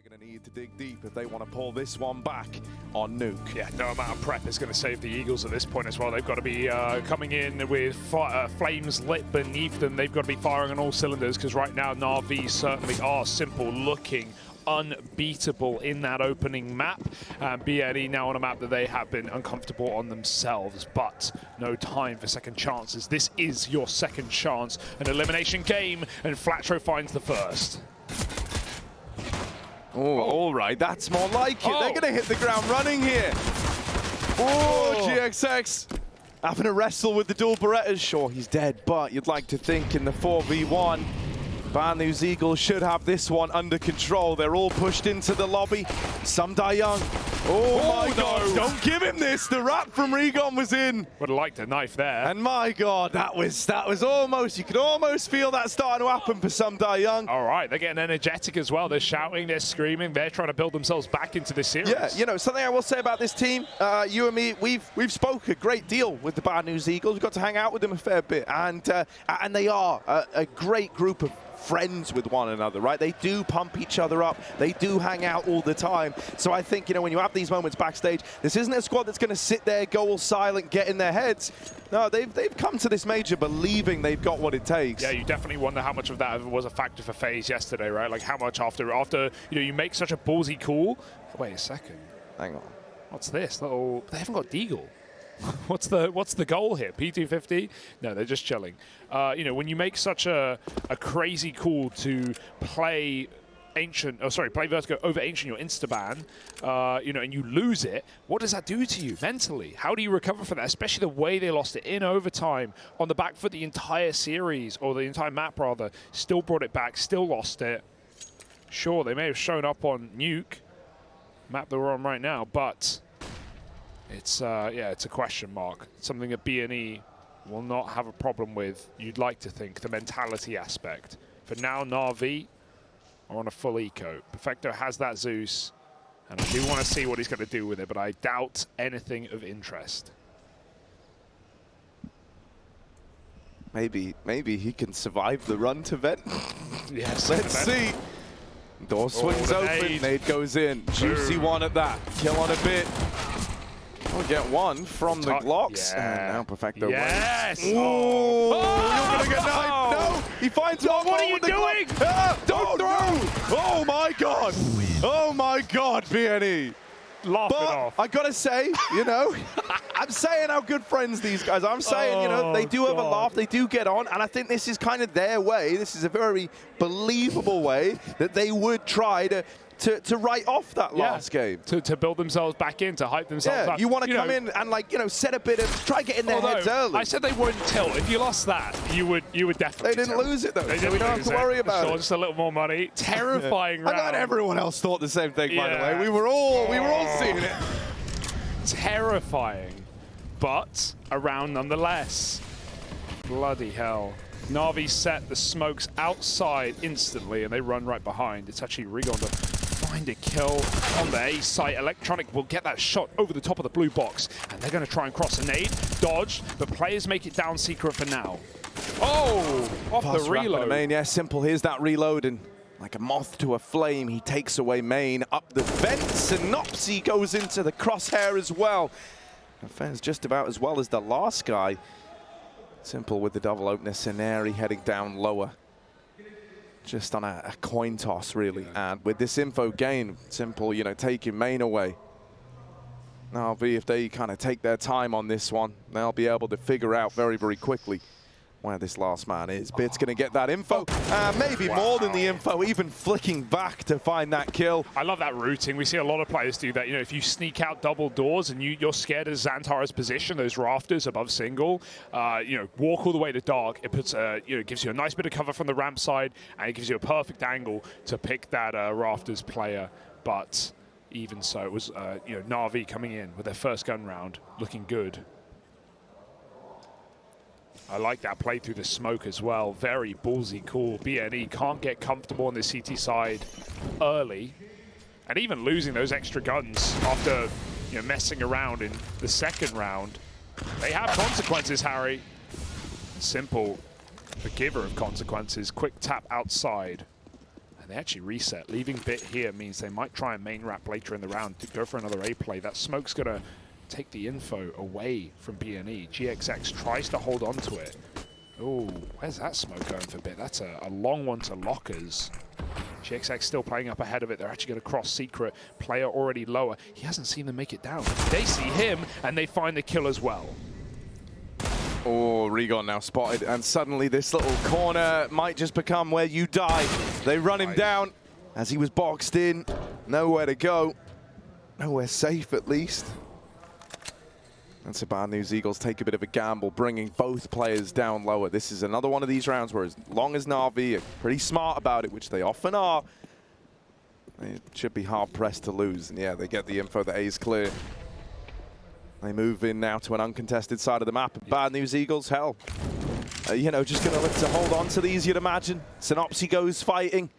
They're going to need to dig deep if they want to pull this one back on Nuke. Yeah, no amount of prep is going to save the Eagles at this point as well. They've got to be coming in with flames lit beneath them. They've got to be firing on all cylinders because right now NaVi certainly are simple looking unbeatable in that opening map. BNE now on a map that they have been uncomfortable on themselves, but no time for second chances. This is your second chance, an elimination game, and Flatro finds the first. Oh, all right, that's more like it. They're going to hit the ground running here. Oh, GXX having to wrestle with the dual Berettas. Sure, he's dead, but you'd like to think in the 4v1, Bad News Eagles should have this one under control. They're all pushed into the lobby. Some die young. Oh my God, don't give him this. The rat from Regon was in. Would have liked a knife there. And my God, that was almost, you could almost feel that starting to happen for some die young. All right, they're getting energetic as well. They're shouting, they're screaming, they're trying to build themselves back into this series. Yeah, you know, something I will say about this team, you and me, we've spoke a great deal with the Bad News Eagles. We've got to hang out with them a fair bit, and they are a great group of friends with one another, right? They do pump each other up. They do hang out all the time. So I think, you know, when you have these moments backstage, this isn't a squad that's going to sit there, go all silent, get in their heads. No, they've come to this major believing they've got what it takes. Yeah, you definitely wonder how much of that was a factor for FaZe yesterday, right? Like how much after you know, you make such a ballsy call. Wait a second. Hang on. What's this? Little, they haven't got Deagle. What's the goal here? P250? No, they're just chilling. You know, when you make such a crazy call to play Ancient, play Vertigo over Ancient, your Instaban, you know, and you lose it, what does that do to you mentally? How do you recover from that? Especially the way they lost it in overtime, on the back foot the entire series, or the entire map rather, still brought it back, still lost it. Sure, they may have shown up on Nuke, map that we're on right now, but it's yeah, it's a question mark. Something that BNE will not have a problem with. You'd like to think the mentality aspect. For now, NaVi are on a full eco. Perfecto has that Zeus, and I do want to see what he's going to do with it, but I doubt anything of interest. Maybe he can survive the run to vent. Yes. Let's see. Door swings open. Nade goes in. Juicy one at that. Kill on a bit. We'll get one from the Glocks. Yeah. And now Perfecto Yes! wins. Oh! You're going to get knifed. No! He finds one. What are you doing? Don't throw! Oh my God! Oh my God, BNE. Laugh it off. I gotta say, you know, I'm saying how good friends these guys are. I'm saying, you know, they do have a laugh, they do get on, and I think this is kind of their way. This is a very believable way that they would try to write off that last game. To build themselves back in, to hype themselves up. You want to come in and, like, you know, set a bit of, try get in their heads early. I said they wouldn't tilt. If you lost that, you would definitely They didn't tilt. lose it, though, They so we don't have to worry about it. Just a little more money. Terrifying round. I thought everyone else thought the same thing, by the way. We were all seeing it. Terrifying, but a round nonetheless. Bloody hell. NaVi set the smokes outside instantly, and they run right behind. It's actually Regon to find a kill on the A site. Electronic will get that shot over the top of the blue box, and they're going to try and cross a nade. Dodged, but players make it down secret for now. Oh, off the reload. Main, yeah, simple. Here's that reload, and like a moth to a flame, he takes away main up the vents, and Nopsy goes into the crosshair as well. Defends just about as well as the last guy. Simple with the double opener, Scenari heading down lower. Just on a coin toss, really. And with this info gain, Simple, you know, taking main away. NaVi, if they kind of take their time on this one, they'll be able to figure out very, very quickly where this last man is. Bit's going to get that info, maybe more than the info, even flicking back to find that kill. I love that routing. We see a lot of players do that. You know, if you sneak out double doors and you're scared of Xantara's position, those rafters above single, you know, walk all the way to dark. It puts, you know, gives you a nice bit of cover from the ramp side, and it gives you a perfect angle to pick that rafters player. But even so, it was, you know, NaVi coming in with their first gun round, looking good. I like that play through the smoke as well. Very ballsy call. BNE can't get comfortable on the CT side early. And even losing those extra guns after, you know, messing around in the second round. They have consequences, Harry. Simple, the giver of consequences. Quick tap outside. They actually reset. Leaving Bit here means they might try and main wrap later in the round to go for another A play. That smoke's going to take the info away from BNE. GXX tries to hold on to it. Oh, where's that smoke going for Bit? That's a long one to lockers. GXX still playing up ahead of it. They're actually going to cross secret. Player already lower. He hasn't seen them make it down. They see him, and they find the kill as well. Oh, Regon now spotted, and suddenly this little corner might just become where you die. They run him down as he was boxed in. Nowhere to go. Nowhere safe, at least. That's a bad news. Eagles take a bit of a gamble, bringing both players down lower. This is another one of these rounds where as long as NaVi are pretty smart about it, which they often are, they should be hard-pressed to lose. And yeah, they get the info that A is clear. They move in now to an uncontested side of the map. Bad news, Eagles, hell. You know, just going to look to hold on to these, you'd imagine. Synopsy goes fighting.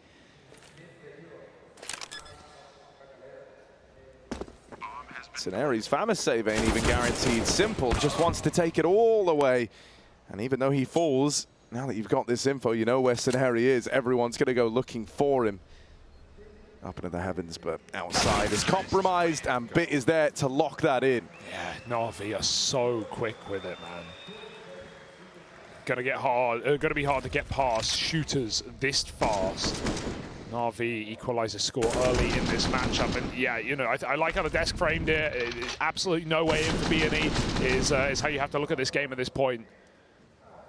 Scenari's famous save ain't even guaranteed. Simple just wants to take it all away. And even though he falls, now that you've got this info, you know where Scenari is. Everyone's going to go looking for him. Up into the heavens, but outside is compromised, and Bit is there to lock that in. Yeah, NaVi are so quick with it, man. Gonna be hard to get past shooters this fast. NaVi equalizes score early in this matchup, and yeah, you know, I like how the desk framed it. Absolutely no way in for BNE is how you have to look at this game at this point.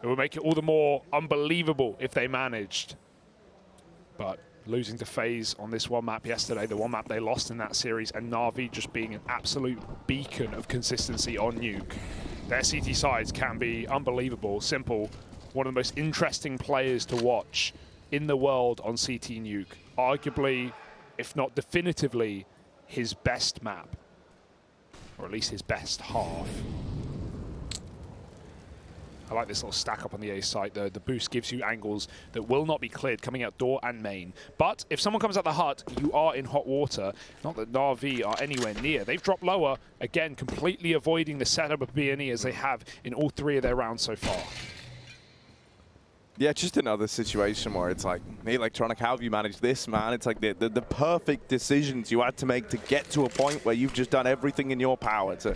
It would make it all the more unbelievable if they managed, but losing to FaZe on this one map yesterday, the one map they lost in that series, and NaVi just being an absolute beacon of consistency on Nuke. Their CT sides can be unbelievable. Simple, one of the most interesting players to watch in the world on CT Nuke. Arguably, if not definitively, his best map, or at least his best half. I like this little stack up on the A site. The boost gives you angles that will not be cleared coming out door and main. But if someone comes out the hut, you are in hot water. Not that NaVi are anywhere near. They've dropped lower, again, completely avoiding the setup of BNE as they have in all 3 of their rounds so far. Yeah, just another situation where it's like, hey, Electronic, how have you managed this, man? It's like the perfect decisions you had to make to get to a point where you've just done everything in your power to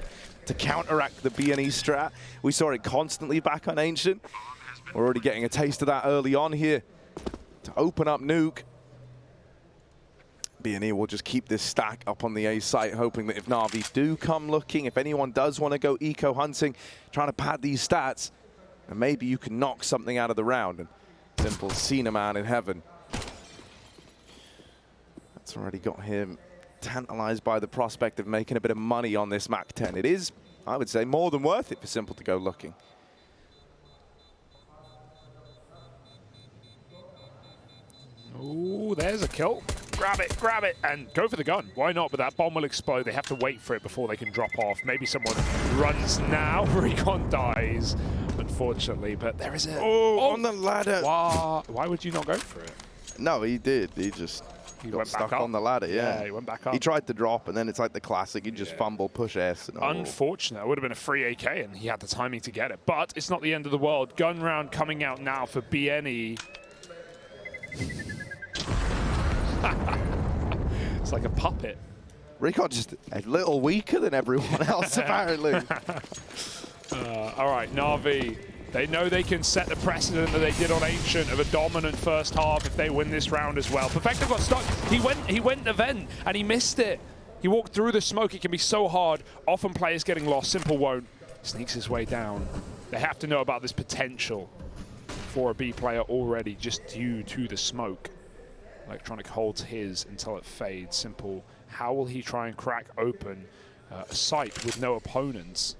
counteract the BNE strat. We saw it constantly back on Ancient. We're already getting a taste of that early on here. To open up Nuke, BNE will just keep this stack up on the A site, hoping that if NaVi do come looking, if anyone does want to go eco-hunting, trying to pad these stats, and maybe you can knock something out of the round. And Simple seen a man in heaven. That's already got him tantalized by the prospect of making a bit of money on this Mac 10. It is, I would say, more than worth it for Simple to go looking. Ooh, there's a kill. Grab it, and go for the gun. Why not? But that bomb will explode. They have to wait for it before they can drop off. Maybe someone runs now. Recon dies, unfortunately. But there is a... Oh, on the ladder. Why would you not go for it? No, he did. He just got stuck on the ladder, yeah. He went back up. He tried to drop, and then it's like the classic. You just fumble, push S. And Unfortunate. It would have been a free AK, and he had the timing to get it. But it's not the end of the world. Gun round coming out now for BNE. It's like a puppet. Recon just a little weaker than everyone else, apparently. All right, NaVi. They know they can set the precedent that they did on Ancient of a dominant first half if they win this round as well. Perfecto got stuck. He went the vent and he missed it. He walked through the smoke. It can be so hard. Often players getting lost. Simple won't. Sneaks his way down. They have to know about this potential for a B player already just due to the smoke. Electronic holds his until it fades. Simple. How will he try and crack open a site with no opponents?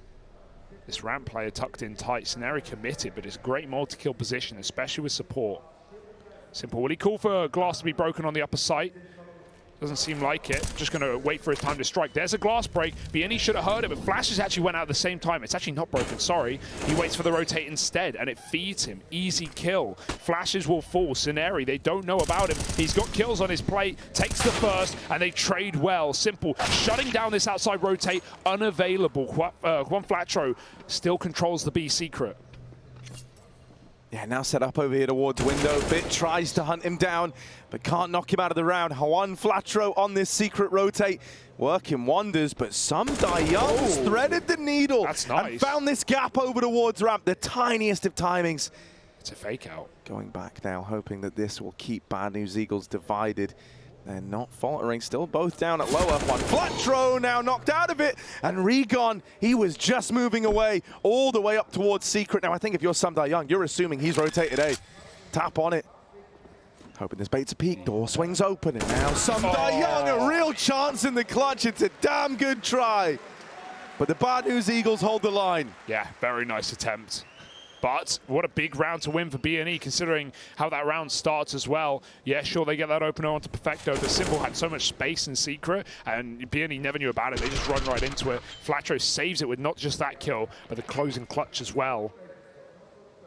This ramp player tucked in tight. Scenario committed, but it's a great multi-kill position, especially with support. Simple. Will he call for glass to be broken on the upper site? Doesn't seem like it. Just going to wait for his time to strike. There's a glass break. BNE should have heard it, but Flashes actually went out at the same time. It's actually not broken, sorry. He waits for the rotate instead, and it feeds him. Easy kill. Flashes will fall. Scenari, they don't know about him. He's got kills on his plate, takes the first, and they trade well. Simple. Shutting down this outside rotate, unavailable. Juan Flatro still controls the B secret. Yeah, now set up over here towards window. Bit tries to hunt him down, but can't knock him out of the round. Juan Flatro on this secret rotate, working wonders, but some Young's threaded the needle. That's nice. And found this gap over towards ramp, the tiniest of timings. It's a fake out. Going back now, hoping that this will keep Bad News Eagles divided. They're not faltering, still both down at lower. One Flatro now knocked out of it, and Regon, he was just moving away all the way up towards Secret. Now I think if you're Sam Young, you're assuming he's rotated A. Tap on it. Hoping this bait's a peek, door swings open, and now Sam Young, a real chance in the clutch. It's a damn good try. But the Bad News Eagles hold the line. Yeah, very nice attempt. But what a big round to win for BNE, considering how that round starts as well. Yeah, sure, they get that opener onto Perfecto, but Simple had so much space in Secret, and BNE never knew about it. They just run right into it. Flatro saves it with not just that kill, but the closing clutch as well.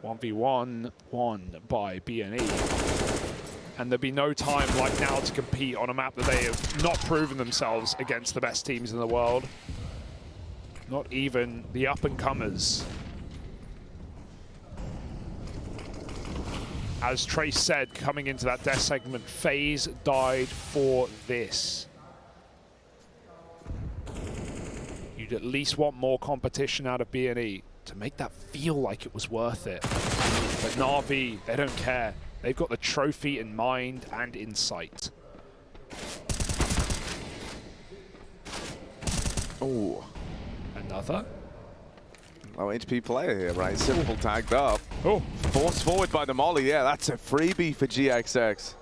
1v1 won by BNE. And there'd be no time like now to compete on a map that they have not proven themselves against the best teams in the world. Not even the up-and-comers. As Trace said, coming into that death segment, FaZe died for this. You'd at least want more competition out of BNE to make that feel like it was worth it. But NaVi, they don't care. They've got the trophy in mind and in sight. Oh, Another? low HP player here, right? Simple tagged up. Oh, Forced forward by the molly. Yeah, that's a freebie for GXX.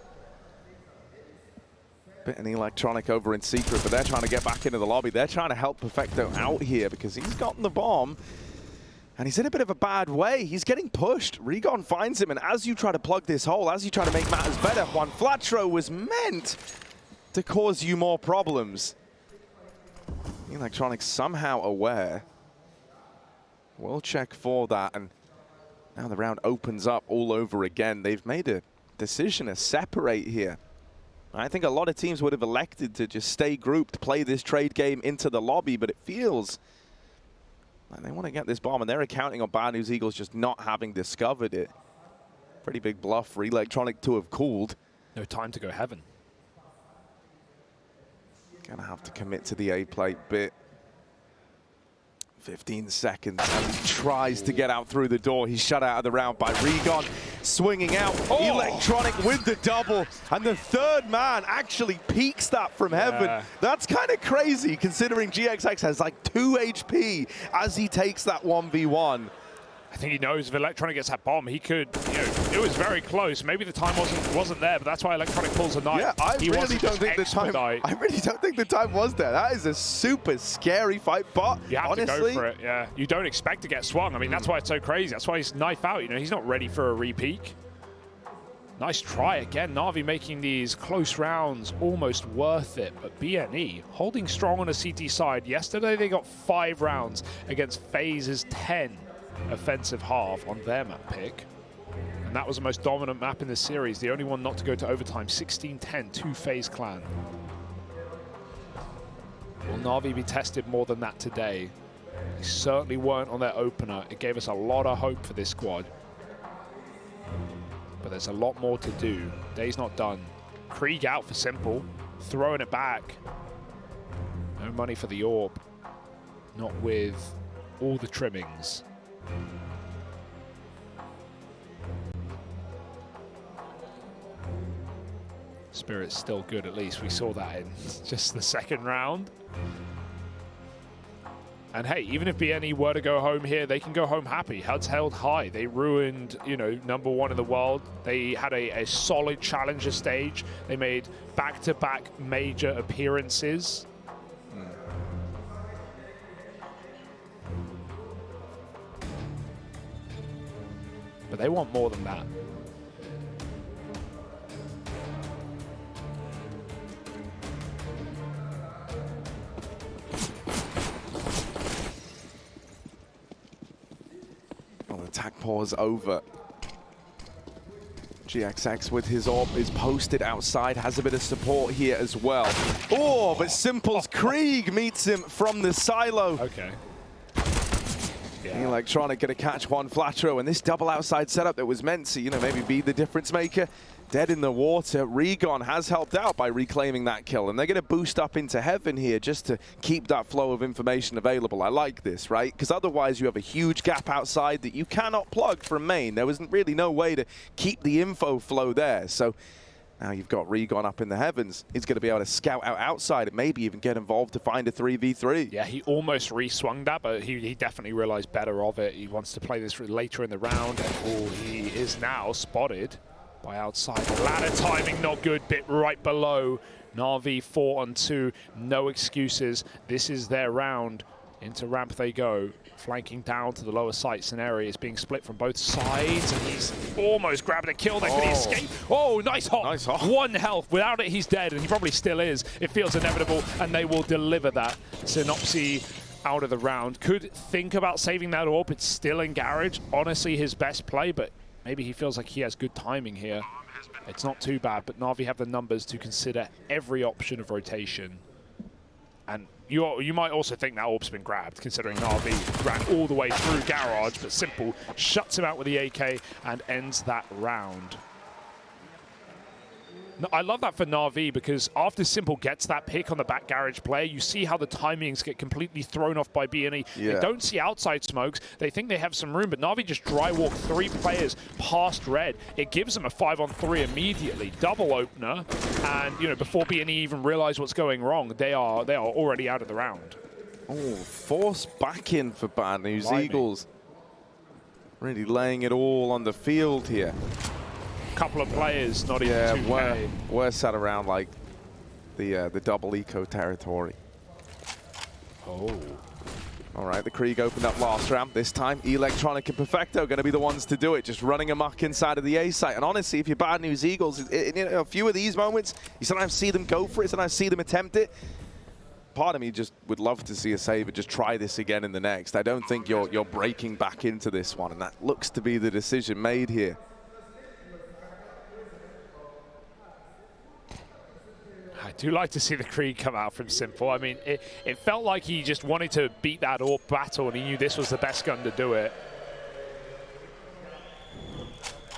Bit an electronic over in Secret, but they're trying to get back into the lobby. They're trying to help Perfecto out here because he's gotten the bomb. And he's in a bit of a bad way. He's getting pushed. Regon finds him, and as you try to plug this hole, as you try to make matters better, Juan Flatro was meant to cause you more problems. Electronic somehow aware. We'll check for that, and now the round opens up all over again. They've made a decision to separate here. I think a lot of teams would have elected to just stay grouped, play this trade game into the lobby, but it feels like they want to get this bomb, and they're counting on Bad News Eagles just not having discovered it. Pretty big bluff for Electronic to have called. no time to go heaven. Gonna have to commit to the A plate bit. 15 seconds, and he tries to get out through the door. He's shut out of the round by Regon, swinging out. Electronic with the double, and the third man actually peeks that from heaven. That's kind of crazy, considering GXX has like 2 HP as he takes that 1v1. I think he knows if Electronic gets that bomb, he could, you know, it was very close. Maybe the time wasn't there, but that's why Electronic pulls a knife. Yeah, I really don't think the time was there. That is a super scary fight, but you have honestly, to go for it, yeah. You don't expect to get swung. I mean, that's why it's so crazy. That's why he's knife out, you know, he's not ready for a re-peek. Nice try again. NaVi making these close rounds almost worth it, but BNE holding strong on a CT side. Yesterday they got 5 rounds against FaZe's 10 offensive half on their map pick. And that was the most dominant map in the series, the only one not to go to overtime, 16-10 to FaZe Clan. Will NaVi be tested more than that today? They certainly weren't on their opener. It gave us a lot of hope for this squad. But there's a lot more to do. Day's not done. Krieg out for Simple, throwing it back. No money for the orb. Not with all the trimmings. Spirit's still good, at least. We saw that in just the second round. And hey, even if BNE were to go home here, they can go home happy. Heads held high. They ruined, you know, #1 in the world. They had a solid challenger stage. They made back-to-back major appearances. But they want more than that. Well, the attack pause over. GXX with his orb is posted outside, has a bit of support here as well. Oh, but Simple's Krieg meets him from the silo. Okay. Yeah. Electronic going to catch one Flatro, and this double outside setup that was meant to, maybe be the difference maker, dead in the water. Regon has helped out by reclaiming that kill, and they're going to boost up into heaven here just to keep that flow of information available. I like this, right? Because otherwise you have a huge gap outside that you cannot plug from main. There was really no way to keep the info flow there. So now you've got Regon up in the heavens. He's going to be able to scout out outside and maybe even get involved to find a 3v3. Yeah, he almost re-swung that, but he definitely realized better of it. He wants to play this later in the round, and he is now spotted by outside. The ladder timing not good, bit right below. NaVi 4-on-2, no excuses. This is their round. Into ramp they go, flanking down to the lower site. Scenario is being split from both sides, and he's almost grabbed a kill there. Could he escape? Oh, nice hop. Nice hop. 1 health. Without it, he's dead, and he probably still is. It feels inevitable, and they will deliver that. Synopsy out of the round. Could think about saving that orb. It's still in Garage. Honestly, his best play, but maybe he feels like he has good timing here. It's not too bad, but NaVi have the numbers to consider every option of rotation. And you might also think that orb's been grabbed, considering NaVi ran all the way through Garage, but Simple shuts him out with the AK and ends that round. I love that for NaVi, because after Simple gets that pick on the back Garage player, you see how the timings get completely thrown off by BNE. Yeah. They don't see outside smokes. They think they have some room, but NaVi just dry walk 3 players past red. It gives them a 5-on-3 immediately. Double opener, and before BNE even realize what's going wrong, they are already out of the round. Oh, forced back in for Bad News Eagles. Really laying it all on the field here. Couple of players, not even 2K. We're sat around like the double eco territory. Oh. All right, the Krieg opened up last round. This time, Electronic and Perfecto going to be the ones to do it, just running amok inside of the A site. And honestly, if you're Bad News Eagles, a few of these moments, you sometimes see them go for it, sometimes see them attempt it. Part of me just would love to see a save and just try this again in the next. I don't think you're breaking back into this one, and that looks to be the decision made here. I do like to see the Krieg come out from Simple. I mean, it felt like he just wanted to beat that AWP battle, and he knew this was the best gun to do it.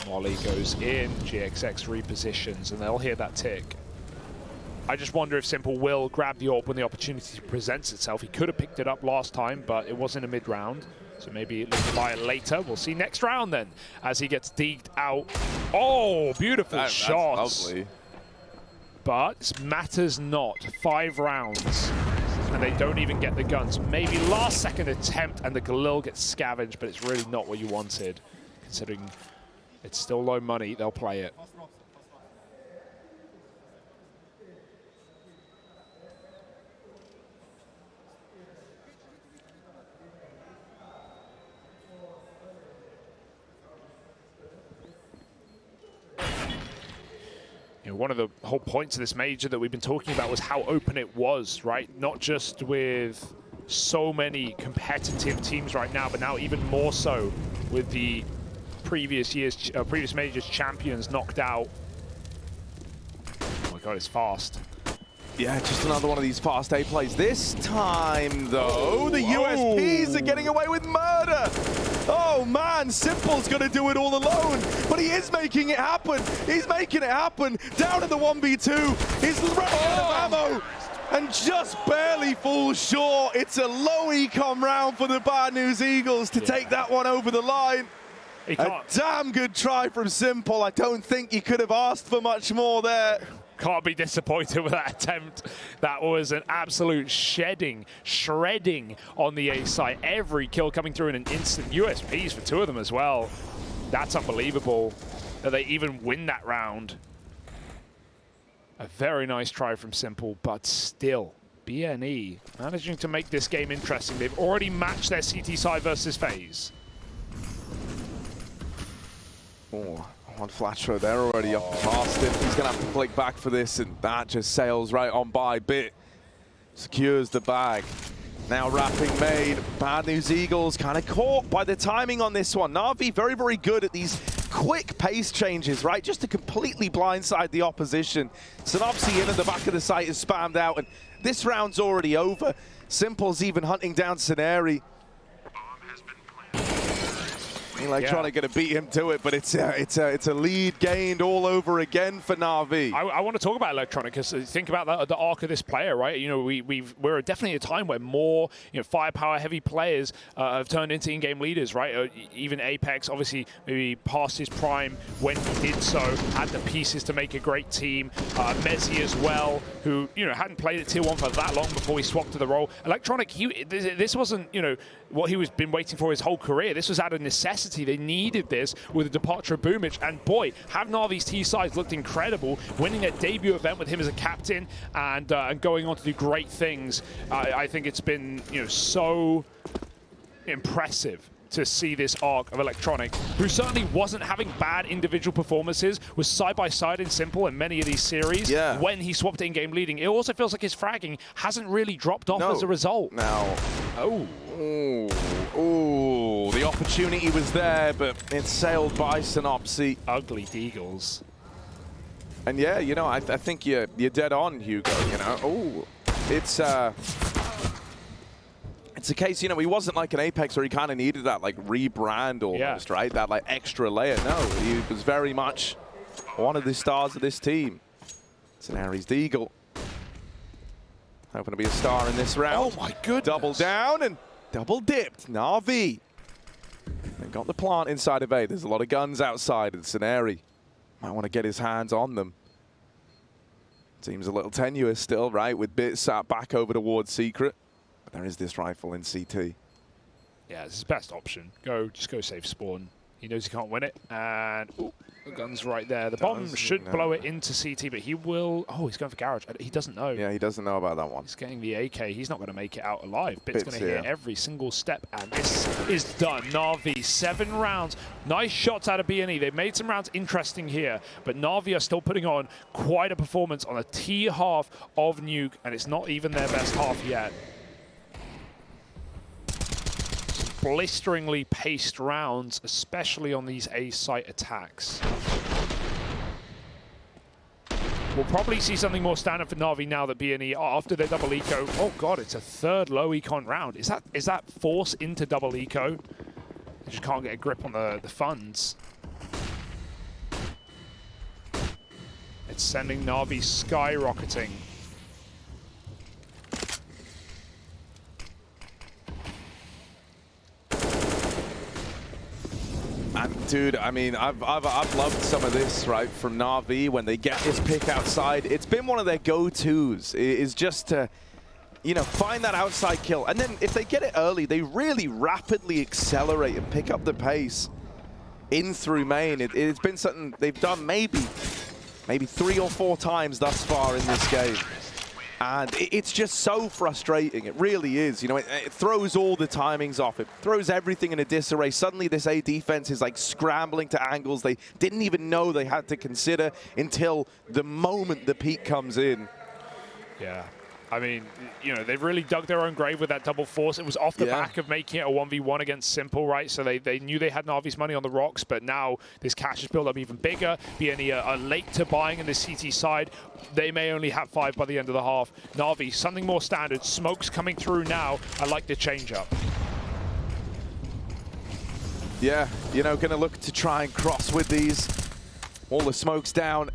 Molly goes in, GXX repositions, and they'll hear that tick. I just wonder if Simple will grab the AWP when the opportunity presents itself. He could have picked it up last time, but it wasn't a mid-round. So maybe look to buy it later. We'll see next round then, as he gets digged out. Oh, beautiful shots. That's lovely. But matters not. 5 rounds, and they don't even get the guns. Maybe last second attempt, and the Galil gets scavenged, but it's really not what you wanted. Considering it's still low money, they'll play it. One of the whole points of this major that we've been talking about was how open it was, right? Not just with so many competitive teams right now, but now even more so with the previous majors champions knocked out. Oh my God, it's fast. Yeah, just another one of these fast A plays. This time, though, the USPs are getting away with murder. Oh, man, Simple's going to do it all alone, but he is making it happen. He's making it happen. Down to the 1v2. He's running out of ammo and just barely falls short. It's a low econ round for the Bad News Eagles to take that one over the line. A damn good try from Simple. I don't think you could have asked for much more there. Can't be disappointed with that attempt. That was an absolute shredding on the A site. Every kill coming through in an instant. USPs for 2 of them as well. That's unbelievable that they even win that round. A very nice try from Simple, but still, BNE managing to make this game interesting. They've already matched their CT side versus FaZe. Oh. On Flatro, they're already up past him. He's going to have to flick back for this, and that just sails right on by. Bit secures the bag. Now wrapping made. Bad News Eagles kind of caught by the timing on this one. NaVi very, very good at these quick pace changes, right? Just to completely blindside the opposition. Synopsy in at the back of the site is spammed out, and this round's already over. Simple's even hunting down Scenari. Electronic going to beat him to it, but it's a lead gained all over again for NaVi. I want to talk about Electronic because think about the arc of this player, right? You know, we're definitely at a time where more firepower-heavy players have turned into in-game leaders, right? Even Apex, obviously, maybe past his prime when he did so, had the pieces to make a great team. Mezzi as well, who hadn't played at Tier 1 for that long before he swapped to the role. Electronic, this wasn't what he was been waiting for his whole career. This was out of necessity. They needed this with the departure of Boomich, and boy, have NaVi's T-sides looked incredible, winning their debut event with him as a captain and going on to do great things. I think it's been so impressive to see this arc of Electronic, who certainly wasn't having bad individual performances, was side-by-side in Simple in many of these series when he swapped in-game leading. It also feels like his fragging hasn't really dropped off as a result. Now, the opportunity was there, but it's sailed by Synopsy. Ugly Deagles. And yeah, I think you're dead on, Hugo. It's a case, he wasn't like an Apex where he kind of needed that like rebrand almost, right? That like extra layer. No, he was very much one of the stars of this team. It's an Aries Deagle. Hoping to be a star in this round. Oh my goodness. Double down and double dipped. NaVi. They've got the plant inside of A. There's a lot of guns outside. It's an Aerie. Might want to get his hands on them. Seems a little tenuous still, right? With Bit sat back over towards Secret. But there is this rifle in CT. Yeah, it's his best option. Just go save spawn. He knows he can't win it. And the gun's right there. The bomb should blow it into CT, but he will... Oh, he's going for Garage. He doesn't know. Yeah, he doesn't know about that one. He's getting the AK. He's not going to make it out alive. Bit's going to hit every single step, and this is done. NaVi, 7 rounds. Nice shots out of BNE. They've made some rounds interesting here, but NaVi are still putting on quite a performance on a T half of Nuke, and it's not even their best half yet. Blisteringly paced rounds, especially on these A site attacks. We'll probably see something more standard for NaVi now that BNE, after their double eco. Oh god, it's a 3rd low econ round. Is that force into double eco? They just can't get a grip on the funds. It's sending NaVi skyrocketing. And dude, I mean, I've loved some of this, right, from NaVi when they get this pick outside. It's been one of their go-tos, is just to, find that outside kill. And then if they get it early, they really rapidly accelerate and pick up the pace in through main. It's been something they've done maybe 3 or 4 times thus far in this game. And it's just so frustrating. It really is. It throws all the timings off. It throws everything in a disarray. Suddenly this A defense is like scrambling to angles they didn't even know they had to consider until the moment the peak comes in. Yeah. I mean, they've really dug their own grave with that double force. It was off the back of making it a 1v1 against Simple, right? So they knew they had NaVi's money on the rocks, but now this cash has built up even bigger. BNE are late to buying in the CT side. They may only have 5 by the end of the half. NaVi, something more standard. Smoke's coming through now. I like the change-up. Yeah, going to look to try and cross with these. All the smoke's down.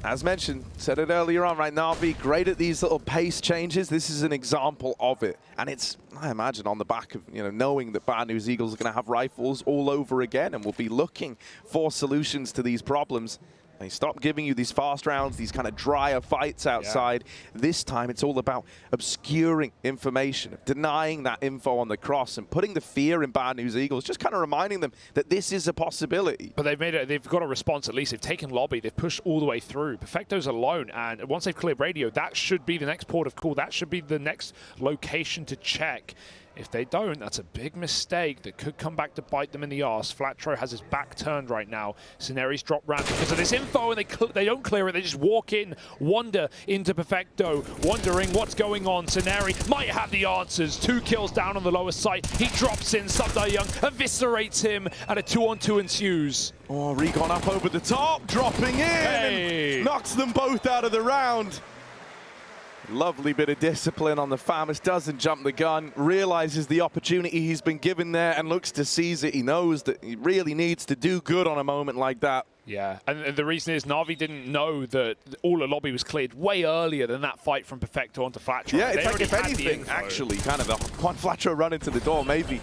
As mentioned, said it earlier on, right, NaVi, great at these little pace changes. This is an example of it. And it's, I imagine, on the back of, knowing that Bad News Eagles are going to have rifles all over again and will be looking for solutions to these problems. They stop giving you these fast rounds, these kind of drier fights outside. Yeah. This time it's all about obscuring information, denying that info on the cross and putting the fear in Bad News Eagles, just kind of reminding them that this is a possibility. But they've got a response at least. They've taken lobby, they've pushed all the way through. Perfecto's alone, and once they've cleared radio, that should be the next port of call. That should be the next location to check. If they don't, that's a big mistake that could come back to bite them in the arse. Flatro has his back turned right now. Scenari's drop round because of this info, and they don't clear it. They just walk in, wander into Perfecto, wondering what's going on. Scenari might have the answers. 2 kills down on the lower site. He drops in. Subdai Young eviscerates him, and a 2-on-2 ensues. Oh, Recon up over the top, dropping in, and knocks them both out of the round. Lovely bit of discipline on the FAMAS, doesn't jump the gun, realizes the opportunity he's been given there and looks to seize it. He knows that he really needs to do good on a moment like that. Yeah, and the reason is NaVi didn't know that all the lobby was cleared way earlier than that fight from Perfecto onto Flatro. Yeah, it's like if anything, actually, kind of the one Flatro run into the door maybe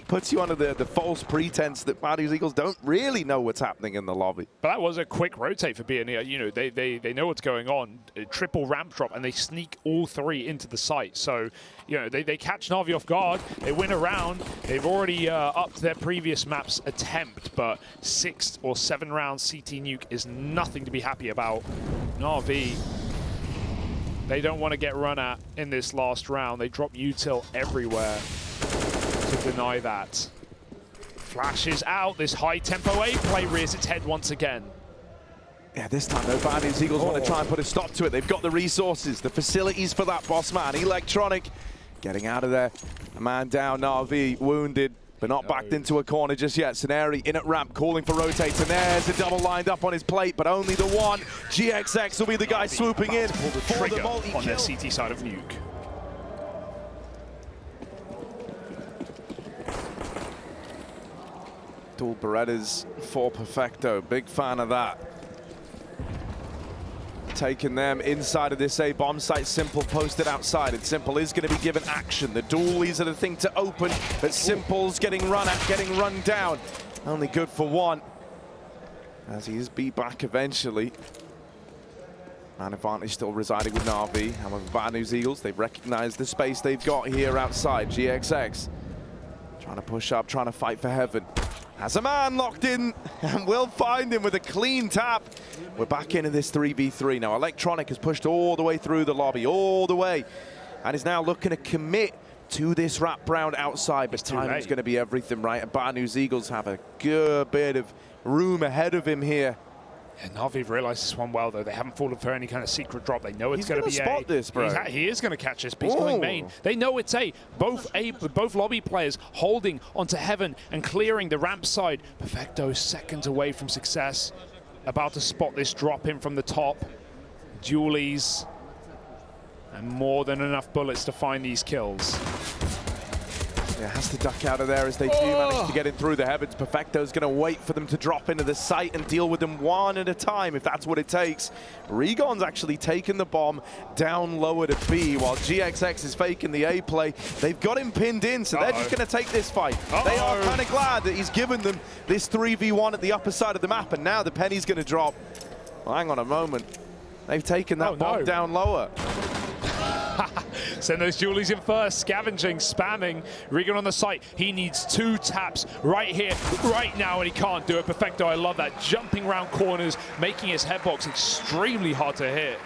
puts you under the false pretense that Bad Eagles don't really know what's happening in the lobby. But that was a quick rotate for BNE. You know, they know what's going on. A triple ramp drop, and they sneak all three into the site. So, you know, they catch NaVi off guard. They win a round. They've already upped their previous map's attempt, but 6 or 7 rounds CT Nuke is nothing to be happy about. NaVi, they don't want to get run at in this last round. They drop util everywhere to deny that. Flashes out. This high tempo A play rears its head once again. Yeah, this time though, Bad News Eagles want to try and put a stop to it. They've got the resources, the facilities for that boss man. Electronic getting out of there. A man down, NaVi wounded, but not backed into a corner just yet. Scenari in at ramp, calling for rotates, and there's a double lined up on his plate, but only the one. GXX will be the guy swooping in for the multi-kill. On their CT side of Nuke. Dual Berettas for Perfecto. Big fan of that. Taking them inside of this A bomb site. Simple posted outside, and Simple is going to be given action. The dualies are the thing to open, but Simple's getting run at, getting run down. Only good for one, as he is beat back eventually. Man advantage still residing with NaVi. However, Bad News Eagles, they've recognized the space they've got here outside. GXX trying to push up, trying to fight for heaven. Has a man locked in, and we'll find him with a clean tap. We're back into this 3v3 now. Electronic has pushed all the way through the lobby, all the way, and is now looking to commit to this wrap round outside, but timing's going to be everything, right? And Bad News Eagles have a good bit of room ahead of him here. Yeah, NaVi realized this one well, though. They haven't fallen for any kind of secret drop. They know it's going to be spot this, bro. He is going to catch this, but he's going main. They know it's A. Both lobby players holding onto heaven and clearing the ramp side. Perfecto seconds away from success. About to spot this drop in from the top. Dualies. And more than enough bullets to find these kills. Yeah, has to duck out of there as they do manage to get in through the heavens. Perfecto's going to wait for them to drop into the site and deal with them one at a time, if that's what it takes. Regon's actually taken the bomb down lower to B, while GXX is faking the A play. They've got him pinned in, so they're just going to take this fight. They are kind of glad that he's given them this 3v1 at the upper side of the map, and now the penny's going to drop. Well, hang on a moment. They've taken that bomb down lower. Send those Dualies in first, scavenging, spamming. Regan on the site. He needs 2 taps right here, right now, and he can't do it. Perfecto, I love that. Jumping around corners, making his hitbox extremely hard to hit.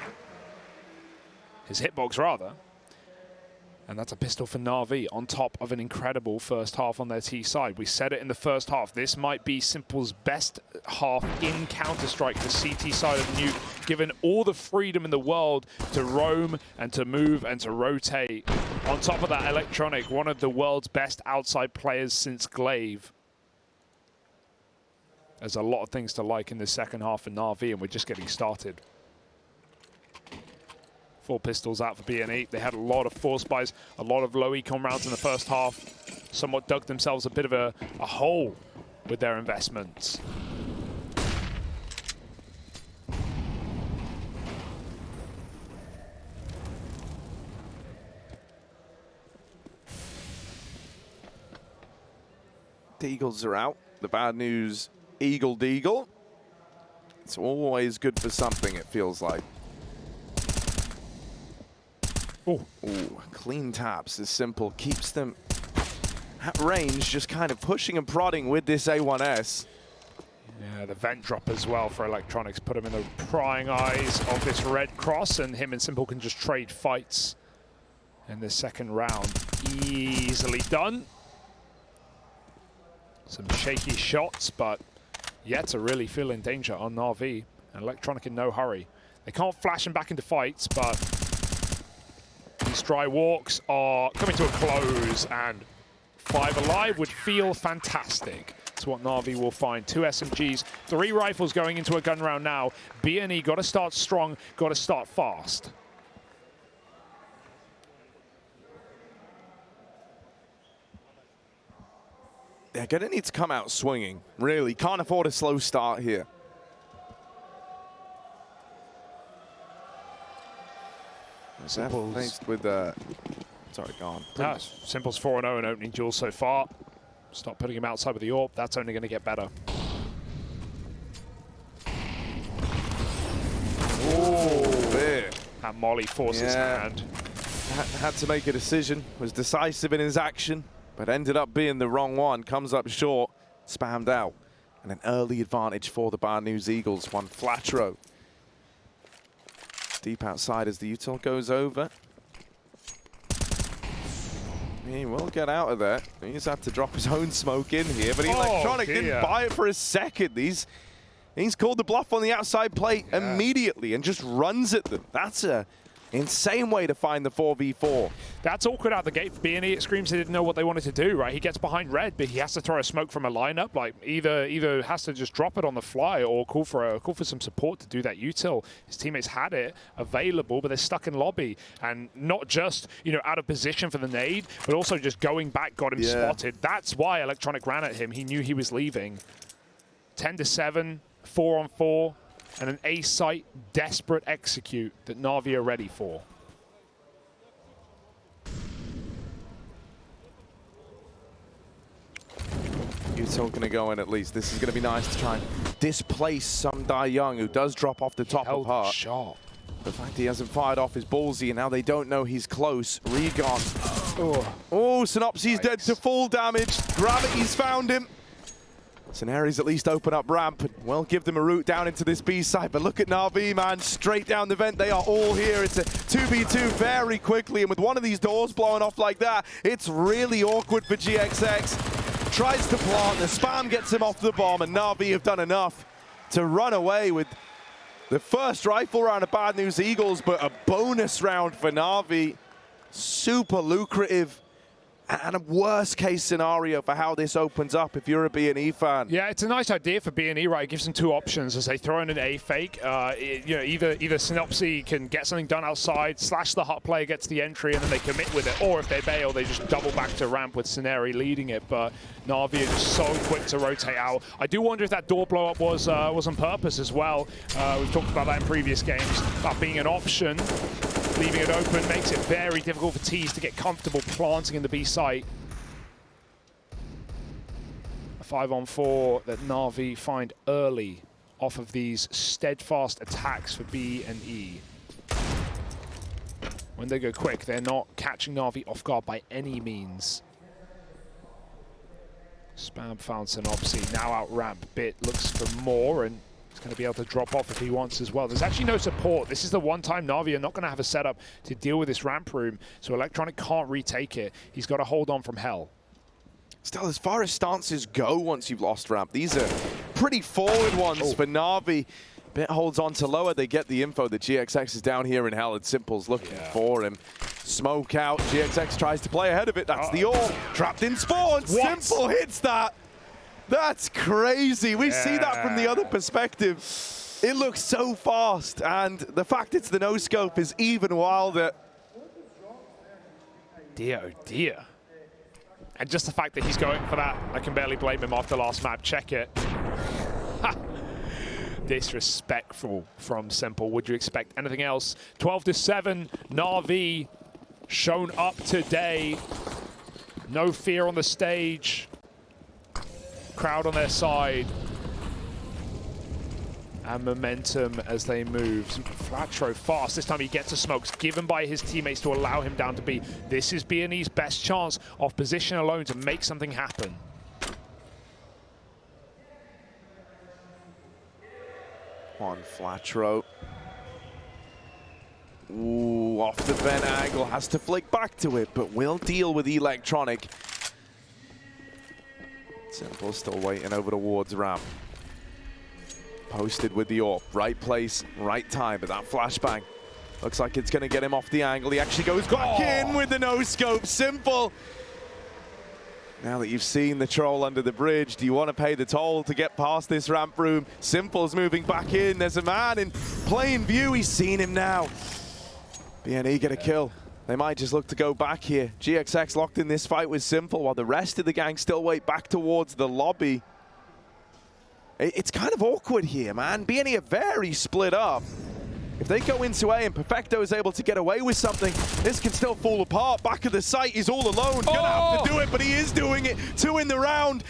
His hitbox, rather. And that's a pistol for NaVi on top of an incredible first half on their T side. We said it in the first half. This might be Simple's best half in Counter-Strike, the CT side of Nuke, given all the freedom in the world to roam and to move and to rotate. On top of that, Electronic, one of the world's best outside players since Glaive. There's a lot of things to like in the second half for NaVi, and we're just getting started. 4 pistols out for BNE. They had a lot of force buys, a lot of low econ rounds in the first half. Somewhat dug themselves a bit of a hole with their investments. The Eagles are out. The Bad News Eagle Deagle. It's always good for something, it feels like. Ooh, clean taps is Simple. Keeps them at range, just kind of pushing and prodding with this A1S. Yeah, the vent drop as well for Electronics. Put him in the prying eyes of this red cross, and him and Simple can just trade fights in the second round. Easily done. Some shaky shots, but yet to really feel in danger on NaVi. And Electronic in no hurry. They can't flash him back into fights, but these dry walks are coming to a close, and 5 alive would feel fantastic. That's what NaVi will find. 2 SMGs, 3 rifles going into a gun round now. BNE got to start strong, got to start fast. they're going to need to come out swinging, really. Can't afford a slow start here. Simple's faced with sorry, go on. No, Simple's 4-0 in opening duels so far. Stop putting him outside with the AWP. That's only going to get better. Oh, man. That Molly forces his hand. Had to make a decision. Was decisive in his action, but ended up being the wrong one. Comes up short, spammed out. And an early advantage for the Bad News Eagles. One flat row. Deep outside as the util goes over. He will get out of there. He's had to drop his own smoke in here, but Electronic didn't buy it for a second. He's called the bluff on the outside plate immediately and just runs at them. That's a insane way to find the 4v4. That's awkward out the gate for B&E. It screams they didn't know what they wanted to do, right? He gets behind red, but he has to throw a smoke from a lineup. Like either has to just drop it on the fly or call for some support to do that util. His teammates had it available, but they're stuck in lobby. And not just, out of position for the nade, but also just going back got him spotted. That's why Electronic ran at him. He knew he was leaving. 10-7, 4-on-4. And an A site desperate execute that NaVi are ready for. Util going to go in at least. This is going to be nice to try and displace some Dai Young, who does drop off the top of Heart. Sharp. The fact he hasn't fired off is ballsy, and now they don't know he's close. Regon. Oh, Synopsy's dead to full damage. Gravity's found him. Scenarios at least open up ramp and will give them a route down into this B side. But look at NaVi, man, straight down the vent. They are all here. It's a 2v2 very quickly. And with one of these doors blowing off like that, it's really awkward for GXX. Tries to plant, the spam gets him off the bomb, and NaVi have done enough to run away with the first rifle round of Bad News Eagles, but a bonus round for NaVi. Super lucrative. And a worst-case scenario for how this opens up if you're a B&E fan. Yeah, it's a nice idea for B&E, right? It gives them two options as they throw in an A fake. Either Synopsy can get something done outside, slash the hot player gets the entry, and then they commit with it. Or if they bail, they just double back to ramp with Scenari leading it. But NaVi is just so quick to rotate out. I do wonder if that door blow-up was on purpose as well. We've talked about that in previous games, about being an option. Leaving it open makes it very difficult for Tees to get comfortable planting in the B site. A 5-on-4 that NaVi find early off of these steadfast attacks for B and E. When they go quick, they're not catching NaVi off guard by any means. Spam found Synopsy, now out ramp. Bit looks for more, and he's going to be able to drop off if he wants as well. There's actually no support. This is the one time NaVi are not going to have a setup to deal with this ramp room, so Electronic can't retake it. He's got to hold on from hell. Still, as far as stances go once you've lost ramp, these are pretty forward ones for NaVi. Bit holds on to lower. They get the info that GXX is down here in hell, and Simple's looking for him. Smoke out. GXX tries to play ahead of it. That's the AWP. Trapped in spawn. What? Simple hits that. That's crazy. We see that from the other perspective. It looks so fast, and the fact it's the no-scope is even wilder. Dear, oh dear. And just the fact that he's going for that, I can barely blame him after last map. Check it. Disrespectful from Simple. Would you expect anything else? 12-7, NaVi shown up today. No fear on the stage. Crowd on their side. And momentum as they move. Flatro fast. This time he gets a smokes given by his teammates to allow him down to B. This is B&E's best chance off position alone to make something happen. One Flatro. Ooh, off the vent angle. Has to flick back to it, but will deal with Electronic. Simple still waiting over towards ramp. Posted with the AWP. Right place, right time, but that flashbang looks like it's going to get him off the angle. He actually goes back in with the no-scope. Simple. Now that you've seen the troll under the bridge, do you want to pay the toll to get past this ramp room? Simple's moving back in. There's a man in plain view. He's seen him now. B&E get a kill. They might just look to go back here. GXX locked in this fight with Simple, while the rest of the gang still wait back towards the lobby. It's kind of awkward here, man. BNE are very split up. If they go into A and Perfecto is able to get away with something, this can still fall apart. Back of the site, he's all alone. Gonna have to do it, but he is doing it. 2 in the round.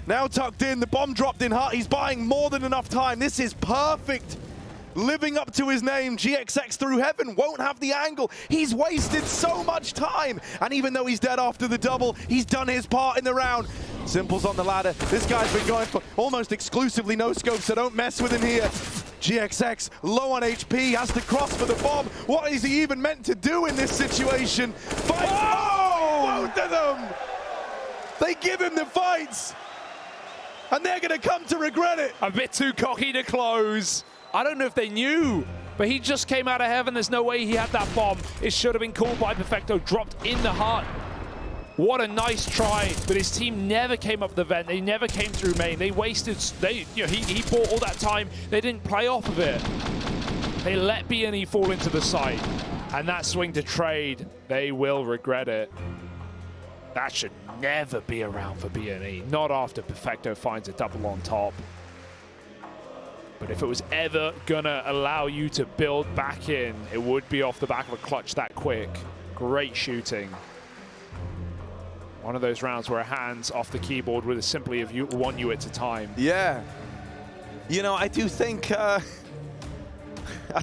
Now tucked in, the bomb dropped in hard. He's buying more than enough time. This is perfect. Living up to his name, GXX through heaven won't have the angle. He's wasted so much time. And even though he's dead after the double, he's done his part in the round. Simple's on the ladder. This guy's been going for almost exclusively no scope, so don't mess with him here. GXX low on HP, has to cross for the bomb. What is he even meant to do in this situation? Both of them! They give him the fights, and they're gonna come to regret it. A bit too cocky to close. I don't know if they knew, but he just came out of heaven. There's no way he had that bomb. It should have been called by Perfecto, dropped in the heart. What a nice try, but his team never came up the vent. They never came through main. They wasted, he bought all that time. They didn't play off of it. They let BNE fall into the site, and that swing to trade, they will regret it. That should never be around for BNE, not after Perfecto finds a double on top. But if it was ever gonna allow you to build back in, it would be off the back of a clutch that quick. Great shooting. One of those rounds where hands off the keyboard with simply of one you at a time. Yeah. You know, I do think, I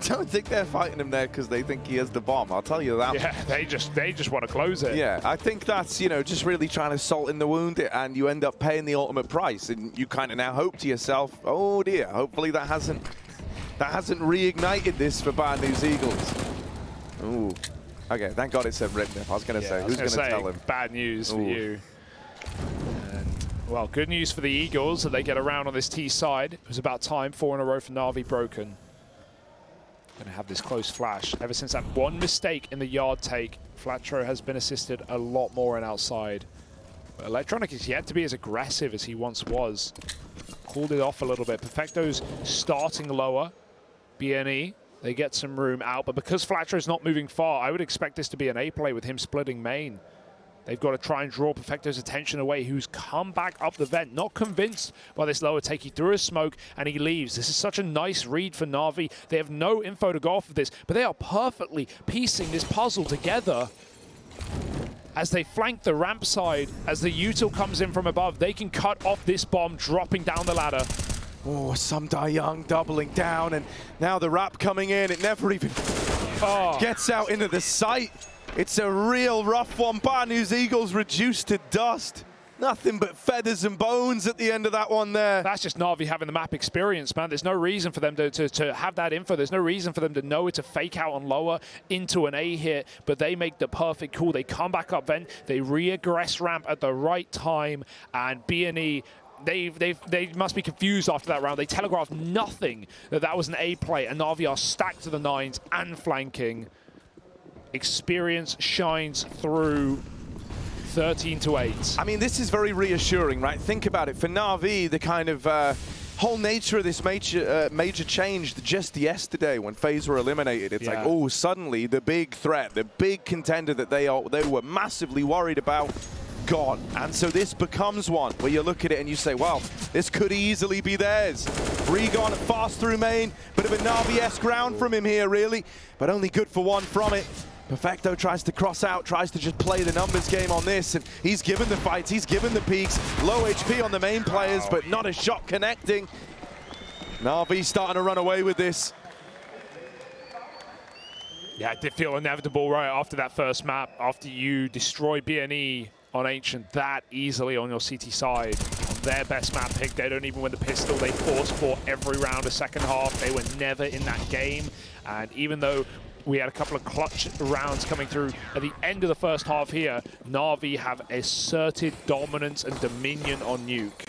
don't think they're fighting him there because they think he has the bomb. I'll tell you that. Yeah, they just want to close it. Yeah, I think that's, you know, just really trying to salt in the wound, and you end up paying the ultimate price, and you kind of now hope to yourself, oh dear, hopefully that hasn't reignited this for Bad News Eagles. Ooh. Okay, thank God it said Ripnip. I was going to say, who's going to tell him? Bad news for you. And, well, good news for the Eagles that they get around on this T side. It was about time. 4 in a row for NaVi broken. Going to have this close flash. Ever since that one mistake in the yard take, Flatro has been assisted a lot more in outside. But Electronic is yet to be as aggressive as he once was. Cooled it off a little bit. Perfecto's starting lower. BNE. They get some room out, but because Flatro's not moving far, I would expect this to be an A play with him splitting main. They've got to try and draw Perfecto's attention away, who's come back up the vent, not convinced by this lower take. He threw a smoke and he leaves. This is such a nice read for NaVi. They have no info to go off of this, but they are perfectly piecing this puzzle together. As they flank the ramp side, as the util comes in from above, they can cut off this bomb dropping down the ladder. Oh, Some Die Young doubling down, and now the wrap coming in. It never even gets out into the site. It's a real rough one. Bad News Eagles reduced to dust. Nothing but feathers and bones at the end of that one there. That's just NaVi having the map experience, man. There's no reason for them to have that info. There's no reason for them to know to fake out on lower into an A hit, but they make the perfect call. They come back up vent, they re-aggress ramp at the right time, and BNE, they must be confused after that round. They telegraphed nothing that was an A play, and NaVi are stacked to the nines and flanking. Experience shines through. 13-8. I mean, this is very reassuring, right? Think about it. For NaVi, the kind of whole nature of this major changed just yesterday when FaZe were eliminated. It's like, oh, suddenly the big threat, the big contender that they were massively worried about, gone. And so this becomes one where you look at it and you say, well, this could easily be theirs. Regon fast through main, bit of a NaVi-esque round from him here, really, but only good for one from it. Perfecto tries to cross out, tries to just play the numbers game on this, and he's given the fights, he's given the peaks. Low HP on the main players, but not a shot connecting. NaVi starting to run away with this. Yeah, it did feel inevitable right after that first map, after you destroy BNE on Ancient that easily on your CT side. On their best map pick, they don't even win the pistol. They force fought every round of second half. They were never in that game, and even though we had a couple of clutch rounds coming through at the end of the first half here, NaVi have asserted dominance and dominion on Nuke.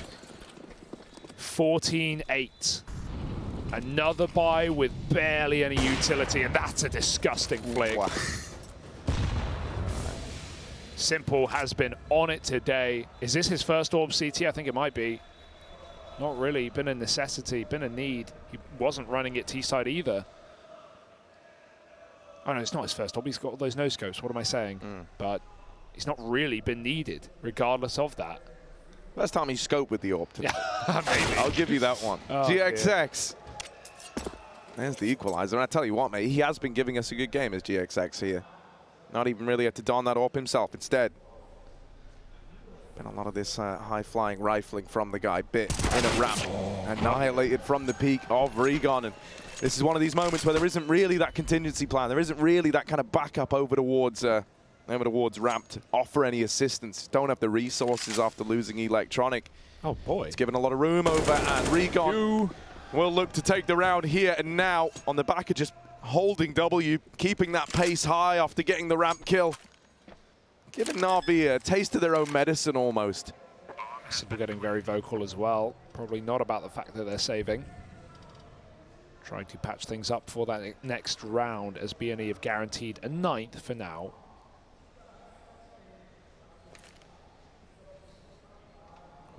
14-8. Another buy with barely any utility, and that's a disgusting flick. Wow. Simple has been on it today. Is this his first Orb CT? I think it might be. Not really. Been a necessity, been a need. He wasn't running it T-side either. Oh no, it's not his first op. He's got all those no scopes. What am I saying? But he's not really been needed, regardless of that. Last time he scoped with the AWP today. Maybe. I'll give you that one. Oh, GXX. There's the equalizer. And I tell you what, mate, he has been giving us a good game as GXX here. Not even really had to don that AWP himself. Instead, been a lot of this high-flying rifling from the guy. Bit in a wrap. Annihilated from the peak of Regon. And this is one of these moments where there isn't really that contingency plan. There isn't really that kind of backup over towards ramp to offer any assistance. Don't have the resources after losing Electronic. Oh boy. It's given a lot of room over, and Regon will look to take the round here and now on the back of just holding W, keeping that pace high after getting the ramp kill. Giving NaVi a taste of their own medicine almost. Simple getting very vocal as well. Probably not about the fact that they're saving. Trying to patch things up for that next round as BNE have guaranteed a 9th for now.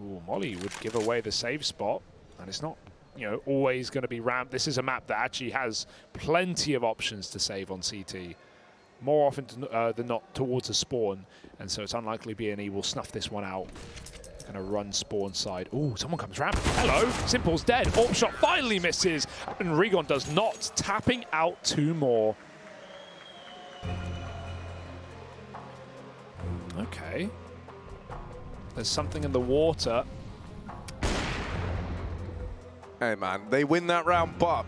Ooh, Molly would give away the save spot, and it's not, you know, always going to be ramp. This is a map that actually has plenty of options to save on CT, more often than not towards a spawn, and so it's unlikely BNE will snuff this one out. Gonna run spawn side. Ooh, someone comes ramp. Hello, Simple's dead. AWP shot finally misses, and Regon does not, tapping out 2 more. Okay. There's something in the water. Hey man, they win that round, but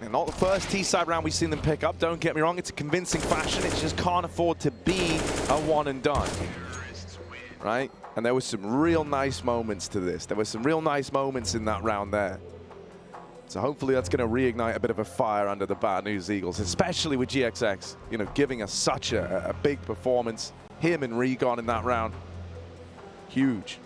and not the first T-side round we've seen them pick up. Don't get me wrong, it's a convincing fashion. It just can't afford to be a one and done, right? And there was some real nice moments to this. There were some real nice moments in that round there. So hopefully that's going to reignite a bit of a fire under the Bad News Eagles, especially with GXX, you know, giving us such a big performance. Him and Regon in that round. Huge,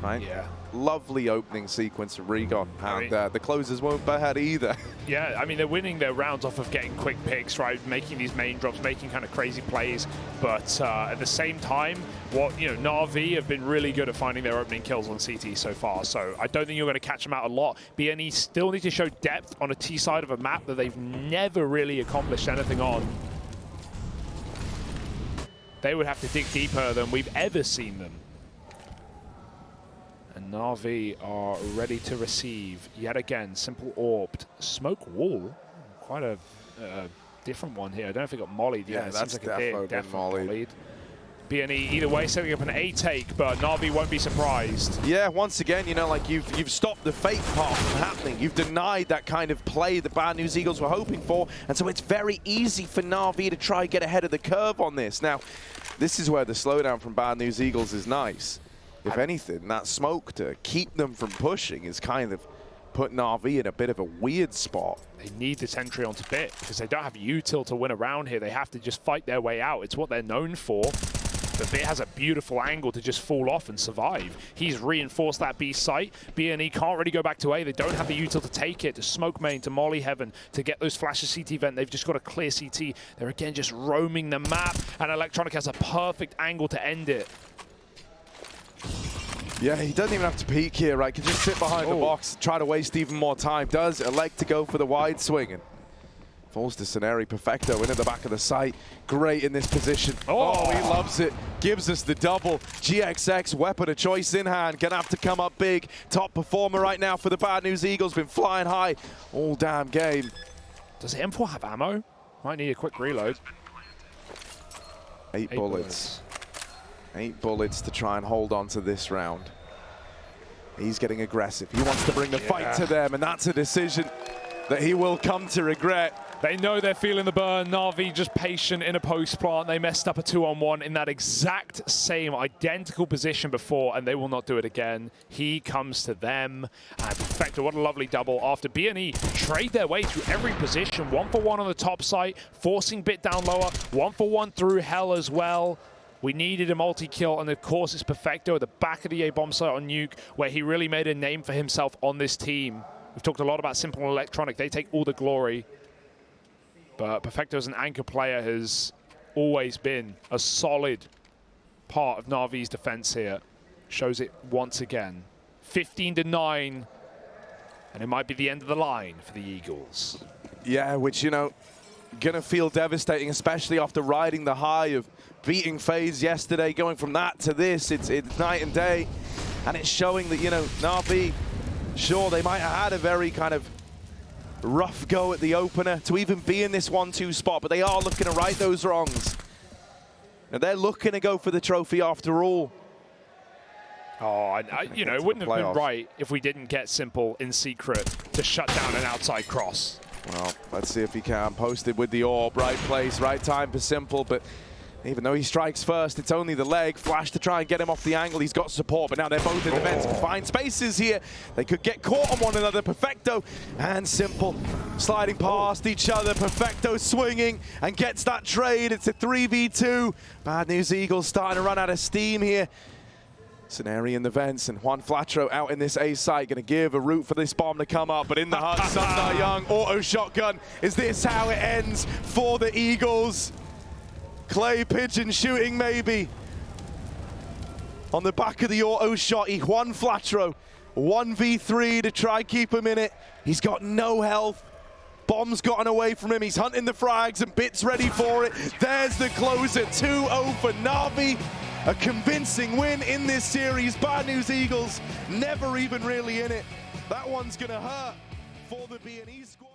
right? Yeah. Lovely opening sequence of Regon, and the closers won't bad either. Yeah, I mean, they're winning their rounds off of getting quick picks, right? Making these main drops, making kind of crazy plays. But at the same time, NaVi have been really good at finding their opening kills on CT so far. So I don't think you're going to catch them out a lot. BNE still need to show depth on a T side of a map that they've never really accomplished anything on. They would have to dig deeper than we've ever seen them. And NaVi are ready to receive yet again. Simple orbed smoke wall. Quite a different one here. I don't know if it got mollied. Yeah, that's like definitely mollied. BNE either way setting up an A take, but NaVi won't be surprised. Yeah, once again, you know, like you've stopped the fake part from happening. You've denied that kind of play the Bad News Eagles were hoping for, and so it's very easy for NaVi to try and get ahead of the curve on this. Now, this is where the slowdown from Bad News Eagles is nice. If anything, that smoke to keep them from pushing is kind of put NaVi in a bit of a weird spot. They need this entry onto Bit because they don't have util to win around here. They have to just fight their way out. It's what they're known for. But Bit has a beautiful angle to just fall off and survive. He's reinforced that B site. BNE can't really go back to A. They don't have the util to take it, to smoke main, to molly heaven, to get those flashes CT vent. They've just got to clear CT. They're again just roaming the map, and Electronic has a perfect angle to end it. Yeah, he doesn't even have to peek here, right? Can just sit behind the box, try to waste even more time. Does elect to go for the wide swing and falls to Scenari Perfecto in at the back of the site. Great in this position. Oh, he loves it. Gives us the double. GXX, weapon of choice in hand. Gonna have to come up big. Top performer right now for the Bad News Eagles. Been flying high all damn game. Does M4 have ammo? Might need a quick reload. 8 bullets. 8 bullets to try and hold on to this round. He's getting aggressive. He wants to bring the fight to them, and that's a decision that he will come to regret. They know they're feeling the burn. NaVi just patient in a post plant. They messed up a 2-on-1 in that exact same identical position before, and they will not do it again. He comes to them. And Perfecto, what a lovely double after BNE trade their way through every position. 1-for-1 on the top site, forcing Bit down lower. 1-for-1 through Hell as well. We needed a multi-kill, and of course it's Perfecto at the back of the A bomb site on Nuke, where he really made a name for himself on this team. We've talked a lot about Simple and Electronic. They take all the glory. But Perfecto as an anchor player has always been a solid part of NaVi's defense here. Shows it once again. 15-9, and it might be the end of the line for the Eagles. Yeah, which, you know, gonna feel devastating, especially after riding the high of beating FaZe yesterday, going from that to this. It's night and day, and it's showing that, you know, NaVi, sure, they might have had a very kind of rough go at the opener to even be in this 1-2 spot, but they are looking to right those wrongs. And they're looking to go for the trophy after all. Oh, you know, it wouldn't have been right if we didn't get Simple in secret to shut down an outside cross. Well, let's see if he can. Posted with the orb, right place, right time for Simple, but even though he strikes first, it's only the leg. Flash to try and get him off the angle. He's got support, but now they're both in the vents. Find spaces here. They could get caught on one another. Perfecto and Simple sliding past each other. Perfecto swinging and gets that trade. It's a 3v2. Bad News Eagles starting to run out of steam here. Scenario in the vents, and Juan Flatro out in this A site, going to give a route for this bomb to come up, but in the hut, Sundar Young, auto shotgun. Is this how it ends for the Eagles? Clay Pigeon shooting maybe. On the back of the auto shot, Juan Flatro, 1v3 to try keep him in it. He's got no health. Bomb's gotten away from him. He's hunting the frags and Bits ready for it. There's the closer, 2-0 for NaVi. A convincing win in this series. Bad News Eagles never even really in it. That one's gonna hurt for the B&E squad.